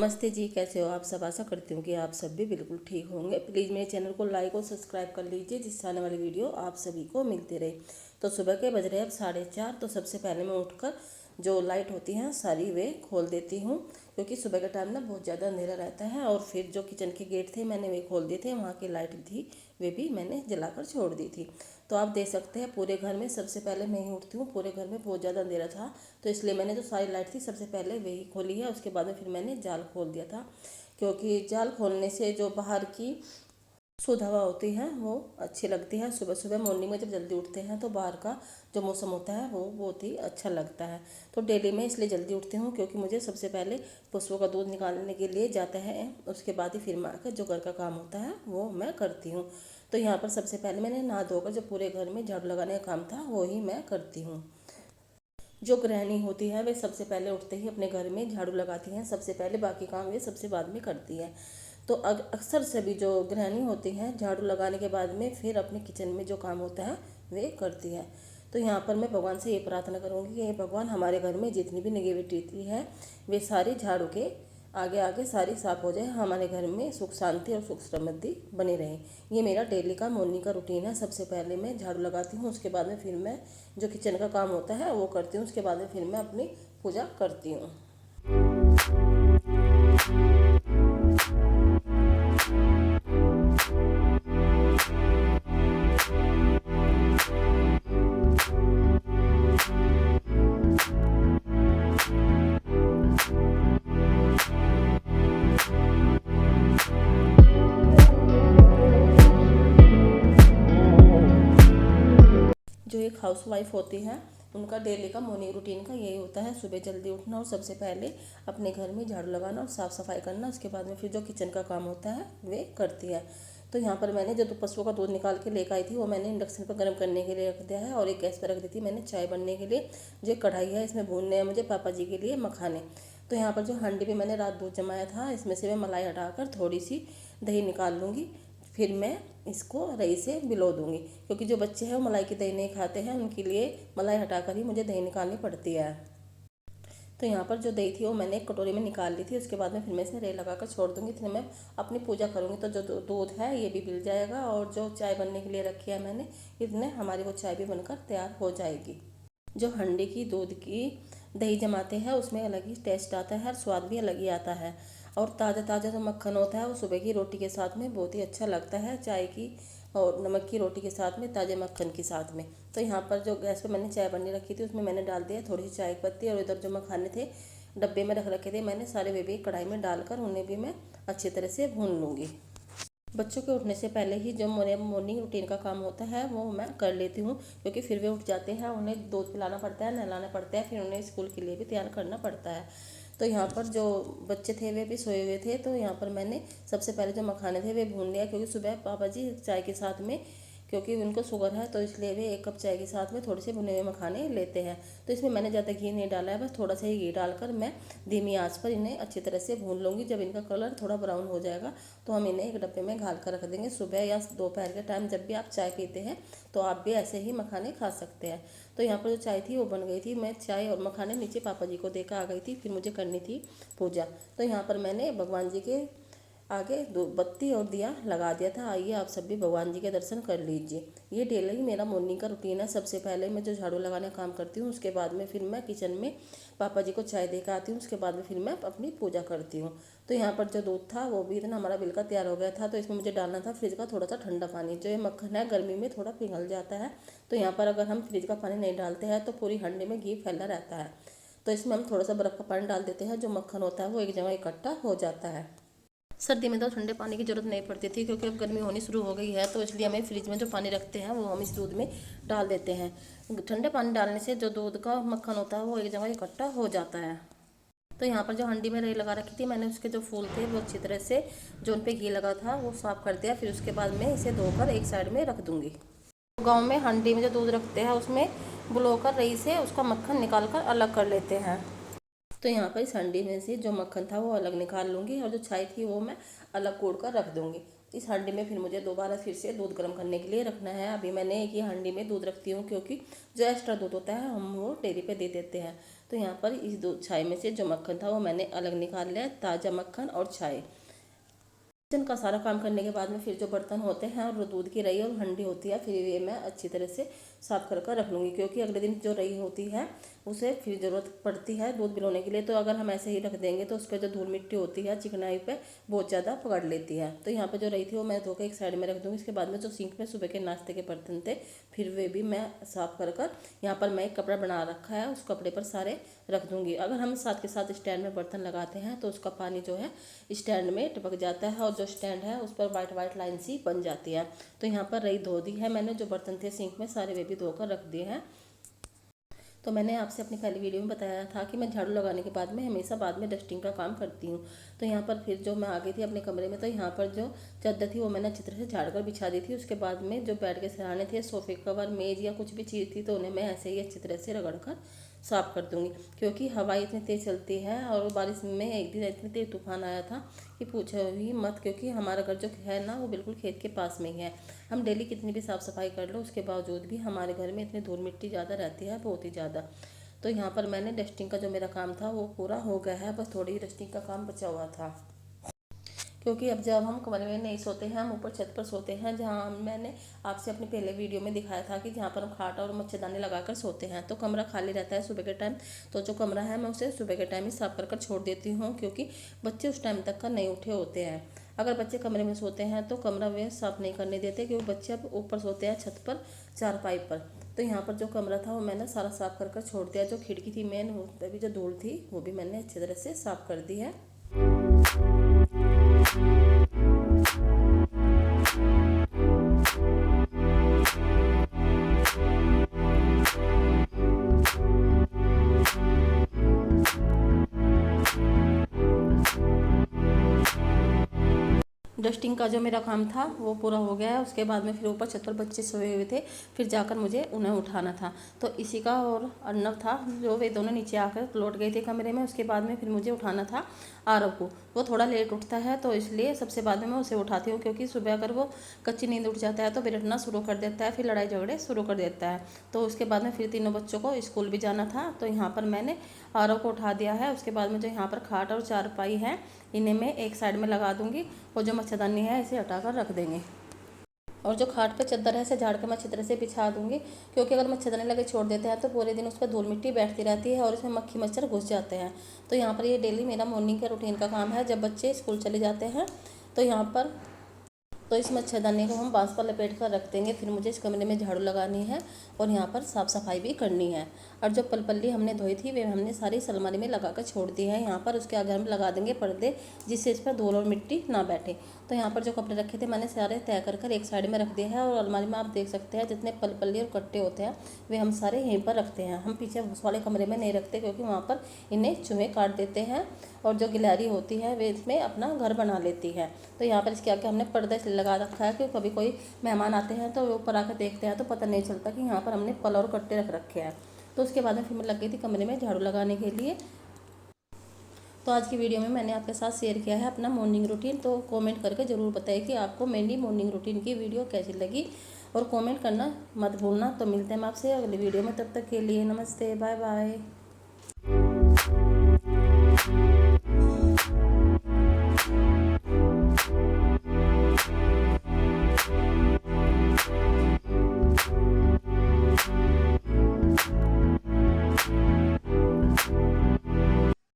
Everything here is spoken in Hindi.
नमस्ते जी, कैसे हो आप सब। आशा करती हूँ कि आप सब भी बिल्कुल ठीक होंगे। प्लीज़ मेरे चैनल को लाइक और सब्सक्राइब कर लीजिए, जिससे आने वाली वीडियो आप सभी को मिलती रहे। तो सुबह के बज रहे अब 4:30। तो सबसे पहले मैं उठकर जो लाइट होती हैं सारी वे खोल देती हूँ, क्योंकि सुबह का टाइम ना बहुत ज़्यादा अंधेरा रहता है। और फिर जो किचन के गेट थे मैंने वे खोल दिए थे, वहाँ की लाइट थी वे भी मैंने जलाकर छोड़ दी थी। तो आप देख सकते हैं पूरे घर में सबसे पहले मैं ही उठती हूँ। पूरे घर में बहुत ज़्यादा अंधेरा था, तो इसलिए मैंने जो सारी लाइट थी सबसे पहले वही खोली है। उसके बाद में फिर मैंने जाल खोल दिया था, क्योंकि जाल खोलने से जो बाहर की शुद्ध हवा होती है वो अच्छी लगती है। सुबह सुबह मॉर्निंग में जब जल्दी उठते हैं तो बाहर का जो मौसम होता है वो बहुत ही अच्छा लगता है। तो डेली मैं इसलिए जल्दी उठती हूँ, क्योंकि मुझे सबसे पहले पशुओं का दूध निकालने के लिए जाता है, उसके बाद ही फिर मैं आकर जो घर का काम होता है वो मैं करती हूँ। तो यहाँ पर सबसे पहले मैंने नहा धोकर जो पूरे घर में झाड़ू लगाने का काम था वो ही मैं करती हूँ। जो गृहिणी होती है वे सबसे पहले उठते ही अपने घर में झाड़ू लगाती हैं सबसे पहले, बाकी काम वे सबसे बाद में करती है। तो अक्सर सभी जो गृहिणी होती हैं झाड़ू लगाने के बाद में फिर अपने किचन में जो काम होता है वे करती है। तो यहाँ पर मैं भगवान से ये प्रार्थना करूँगी कि हे भगवान, हमारे घर में जितनी भी नेगेटिविटी है वे सारी झाड़ू के आगे आगे सारी साफ हो जाए, हमारे घर में सुख शांति और सुख समृद्धि बनी रहे। ये मेरा डेली का मॉर्निंग का रूटीन है। सबसे पहले मैं झाड़ू लगाती हूँ, उसके बाद में फिर मैं जो किचन का काम होता है वो करती हूँ, उसके बाद में फिर मैं अपनी पूजा करती हूँ। जो एक हाउस वाइफ होती है उनका डेली का मॉर्निंग रूटीन का यही होता है, सुबह जल्दी उठना और सबसे पहले अपने घर में झाड़ू लगाना और साफ़ सफाई करना। उसके बाद में फिर जो किचन का काम होता है वे करती है। तो यहाँ पर मैंने जो पशुओं का दूध निकाल के लेकर आई थी वो मैंने इंडक्शन पर गर्म करने के लिए रख दिया है, और एक गैस पर रख दी थी मैंने चाय बनने के लिए। जो कढ़ाई है इसमें भूनने हैं मुझे पापा जी के लिए मखाने। तो यहाँ पर जो हांडी में मैंने रात दूध जमाया था इसमें से मैं मलाई हटाकर थोड़ी सी दही निकाल लूँगी, फिर मैं इसको रई से बिलो दूंगी, क्योंकि जो बच्चे हैं वो मलाई की दही नहीं खाते हैं, उनके लिए मलाई हटाकर ही मुझे दही निकालनी पड़ती है। तो यहाँ पर जो दही थी वो मैंने एक कटोरी में निकाल ली थी, उसके बाद में फिर मैं इसे रे लगाकर छोड़ दूंगी। इतने मैं अपनी पूजा करूँगी तो जो दूध है ये भी मिल जाएगा, और जो चाय बनने के लिए रखी है मैंने इतने हमारी वो चाय भी बनकर तैयार हो जाएगी। जो हंडी की दूध की दही जमाते हैं उसमें अलग ही टेस्ट आता है और स्वाद भी अलग ही आता है। और ताज़ा ताज़ा जो मक्खन होता है वो सुबह की रोटी के साथ में बहुत ही अच्छा लगता है, चाय की और नमक की रोटी के साथ में, ताज़े मक्खन के साथ में। तो यहाँ पर जो गैस पे मैंने चाय बनने रखी थी उसमें मैंने डाल दिया थोड़ी सी चाय पत्ती, और इधर जो मखाने थे डब्बे में रख रखे थे मैंने सारे, वे भी कढ़ाई में डालकर उन्हें भी मैं अच्छी तरह से भून लूँगी। बच्चों के उठने से पहले ही जो मॉर्निंग रूटीन का काम होता है वो मैं कर लेती हूँ, क्योंकि फिर वे उठ जाते हैं, उन्हें दूध पिलाना पड़ता है, नहलाना पड़ता है, फिर उन्हें स्कूल के लिए भी तैयार करना पड़ता है। तो यहाँ पर जो बच्चे थे वे भी सोए हुए थे, तो यहाँ पर मैंने सबसे पहले जो मखाने थे वे भून लिया, क्योंकि सुबह पापा जी चाय के साथ में, क्योंकि उनको शुगर है तो इसलिए वे 1 कप चाय के साथ में थोड़े से भुने हुए मखाने लेते हैं। तो इसमें मैंने ज़्यादा घी नहीं डाला है, बस थोड़ा सा ही घी डालकर मैं धीमी आंच पर इन्हें अच्छी तरह से भून लूँगी। जब इनका कलर थोड़ा ब्राउन हो जाएगा तो हम इन्हें एक डब्बे में घाल कर रख देंगे। सुबह या दोपहर के टाइम जब भी आप चाय पीते हैं तो आप भी ऐसे ही मखाने खा सकते हैं। तो यहाँ पर जो चाय थी वो बन गई थी, मैं चाय और मखाने नीचे पापा जी को देकर आ गई थी, फिर मुझे करनी थी पूजा। तो यहाँ पर मैंने भगवान जी के आगे दो बत्ती और दिया लगा दिया था। आइए आप सब भी भगवान जी के दर्शन कर लीजिए। ये डेली मेरा मॉर्निंग का रूटीन है। सबसे पहले मैं जो झाड़ू लगाने का काम करती हूँ, उसके बाद में फिर मैं किचन में पापा जी को चाय देकर आती हूँ, उसके बाद में फिर मैं अपनी पूजा करती हूँ। तो यहाँ पर जो दूध था वो भी इतना हमारा बिल का तैयार हो गया था, तो इसमें मुझे डालना था फ्रिज का थोड़ा सा ठंडा पानी। जो ये मक्खन है गर्मी में थोड़ा पिघल जाता है, तो यहाँ पर अगर हम फ्रिज का पानी नहीं डालते हैं तो पूरी हंडी में घी फैला रहता है। तो इसमें हम थोड़ा सा बर्फ़ का पानी डाल देते हैं, जो मक्खन होता है वो एक जगह इकट्ठा हो जाता है। सर्दी में तो ठंडे पानी की ज़रूरत नहीं पड़ती थी, क्योंकि अब गर्मी होनी शुरू हो गई है, तो इसलिए हमें फ्रिज में जो पानी रखते हैं वो हम इस दूध में डाल देते हैं। ठंडे पानी डालने से जो दूध का मक्खन होता है वो एक जगह इकट्ठा हो जाता है। तो यहाँ पर जो हंडी में रही लगा रखी थी मैंने, उसके जो फूल थे वो अच्छी तरह से जो उन पर घी लगा था वो साफ़ कर दिया। फिर उसके बाद मैं इसे धोकर एक साइड में रख दूँगी। गाँव में हंडी में जो दूध रखते हैं उसमें बुलोकर रई से उसका मक्खन निकाल कर अलग कर लेते हैं। तो यहाँ पर इस हंडी में से जो मक्खन था वो अलग निकाल लूँगी, और जो चाय थी वो मैं अलग कोड़ कर रख दूँगी। इस हांडी में फिर मुझे दोबारा फिर से दूध गर्म करने के लिए रखना है। अभी मैंने एक ही हांडी में दूध रखती हूँ, क्योंकि जो एक्स्ट्रा दूध होता है हम वो डेयरी पे दे देते हैं। तो यहाँ पर इस दो छाई में से जो मक्खन था वो मैंने अलग निकाल लिया, ताज़ा मक्खन और छाई। किचन का सारा काम करने के बाद में फिर जो बर्तन होते हैं और दूध की रही और हंडी होती है, फिर ये मैं अच्छी तरह से साफ़ कर कर रख लूँगी, क्योंकि अगले दिन जो रही होती है उसे फिर ज़रूरत पड़ती है दूध भिगोने के लिए। तो अगर हम ऐसे ही रख देंगे तो उस पर जो धूल मिट्टी होती है चिकनाई पे बहुत ज़्यादा पकड़ लेती है। तो यहाँ पे जो रही थी वो मैं धो के एक साइड में रख दूँगी। इसके बाद में जो सिंक में सुबह के नाश्ते के बर्तन थे फिर वे भी मैं साफ़ कर कर यहाँ पर मैं एक कपड़ा बना रखा है, उस कपड़े पर सारे रख दूँगी। अगर हम साथ के साथ स्टैंड में बर्तन लगाते हैं तो उसका पानी जो है स्टैंड में टपक जाता है और जो स्टैंड है उस पर वाइट वाइट लाइन सी बन जाती है। तो यहाँ पर रही धो दी है मैंने, जो बर्तन थे सिंक में सारे वे भी धोकर रख दिए हैं। तो मैंने आपसे अपनी पहली वीडियो में बताया था कि मैं झाड़ू लगाने के बाद में हमेशा बाद में डस्टिंग का काम करती हूँ। तो यहाँ पर फिर जो मैं आ गई थी अपने कमरे में, तो यहाँ पर जो चादर थी वो मैंने अच्छी तरह से झाड़ कर बिछा दी थी। उसके बाद में जो बेड के सराहने थे, सोफे कवर, मेज या कुछ भी चीज़ थी, तो उन्हें मैं ऐसे ही अच्छी तरह से रगड़ कर साफ़ कर दूँगी, क्योंकि हवा इतनी तेज़ चलती है। और बारिश में एक दिन इतनी तेज़ तूफान आया था कि पूछो ही मत, क्योंकि हमारा घर जो है ना वो बिल्कुल खेत के पास में ही है। हम डेली कितनी भी साफ़ सफाई कर लो उसके बावजूद भी हमारे घर में इतनी धूल मिट्टी ज़्यादा रहती है, बहुत ही ज़्यादा। तो यहाँ पर मैंने डस्टिंग का जो मेरा काम था वो पूरा हो गया है, बस थोड़ी डस्टिंग का काम बचा हुआ था। क्योंकि अब जब हम कमरे में नहीं सोते हैं, हम ऊपर छत पर सोते हैं, जहाँ मैंने आपसे अपनी पहले वीडियो में दिखाया था कि जहाँ पर हम खाट और मच्छरदानी लगाकर सोते हैं। तो कमरा खाली रहता है सुबह के टाइम, तो जो कमरा है मैं उसे सुबह के टाइम ही साफ कर छोड़ देती हूँ, क्योंकि बच्चे उस टाइम तक का नहीं उठे होते हैं। अगर बच्चे कमरे में सोते हैं तो कमरा वे साफ़ नहीं करने देते, क्योंकि बच्चे अब ऊपर सोते हैं छत पर चारपाई पर। तो यहाँ पर जो कमरा था वो मैंने सारा साफ़ कर छोड़ दिया। जो खिड़की थी मेन, अभी जो धूल थी वो भी मैंने अच्छी तरह से साफ़ कर दी है। डस्टिंग का जो मेरा काम था वो पूरा हो गया है। उसके बाद में फिर ऊपर छत पर बच्चे सोए हुए थे, फिर जाकर मुझे उन्हें उठाना था। तो इसी का और अर्नब था, जो वे दोनों नीचे आकर लौट गए थे कमरे में। उसके बाद में फिर मुझे उठाना था आरव को। वो थोड़ा लेट उठता है, तो इसलिए सबसे बाद में मैं उसे उठाती हूँ, क्योंकि सुबह अगर वो कच्ची नींद उठ जाता है तो बिरटना शुरू कर देता है, फिर लड़ाई झगड़े शुरू कर देता है। तो उसके बाद में फिर तीनों बच्चों को स्कूल भी जाना था, तो यहाँ पर मैंने आरव को उठा दिया है। उसके बाद में जो यहाँ पर खाट और चारपाई है इन्हें मैं एक साइड में लगा दूंगी, और जो मच्छरदानी है इसे हटाकर रख देंगे। और जो खाट पे चादर है इसे झाड़ के मैं अच्छी तरह से बिछा दूंगी, क्योंकि अगर मच्छरदानी लगे छोड़ देते हैं तो पूरे दिन उस पर धूल मिट्टी बैठती रहती है और इसमें मक्खी मच्छर घुस जाते हैं। तो यहाँ पर ये डेली मेरा मॉर्निंग का रूटीन का काम है। जब बच्चे स्कूल चले जाते हैं तो यहाँ पर तो इस मच्छरदानी को हम बांस पर लपेट कर रख देंगे। फिर मुझे इस कमरे में झाड़ू लगानी है और यहाँ पर साफ़ सफाई भी करनी है। और जो पलपल्ली हमने धोई थी वे हमने सारी अलमारी में लगा कर छोड़ दी है। यहाँ पर उसके आगे हम लगा देंगे पर्दे, जिससे इस पर धूल और मिट्टी ना बैठे। तो यहाँ पर जो कपड़े रखे थे मैंने सारे तय कर एक साइड में रख दिया है, और अलमारी में आप देख सकते हैं जितने पलपल्ली और कट्टे होते हैं वे हम सारे यहीं पर रखते हैं। हम पीछे उस वाले कमरे में नहीं रखते, क्योंकि वहाँ पर इन्हें चूहे काट देते हैं और जो गिलहरी होती है वे इसमें अपना घर बना लेती है। तो यहाँ पर इसके आगे हमने पर्दा इसलिए लगा रखा है कि कभी कोई मेहमान आते हैं तो वे ऊपर आकर देखते हैं तो पता नहीं चलता कि यहाँ पर हमने पल और कट्टे रख रखे हैं। तो उसके बाद में फिर मैं लग गई थी कमरे में झाड़ू लगाने के लिए। तो आज की वीडियो में मैंने आपके साथ शेयर किया है अपना मॉर्निंग रूटीन। तो कमेंट करके ज़रूर बताइए कि आपको मेरी मॉर्निंग रूटीन की वीडियो कैसी लगी, और कमेंट करना मत भूलना। तो मिलते हैं हम आपसे अगली वीडियो में, तब तक के लिए नमस्ते, बाय बाय।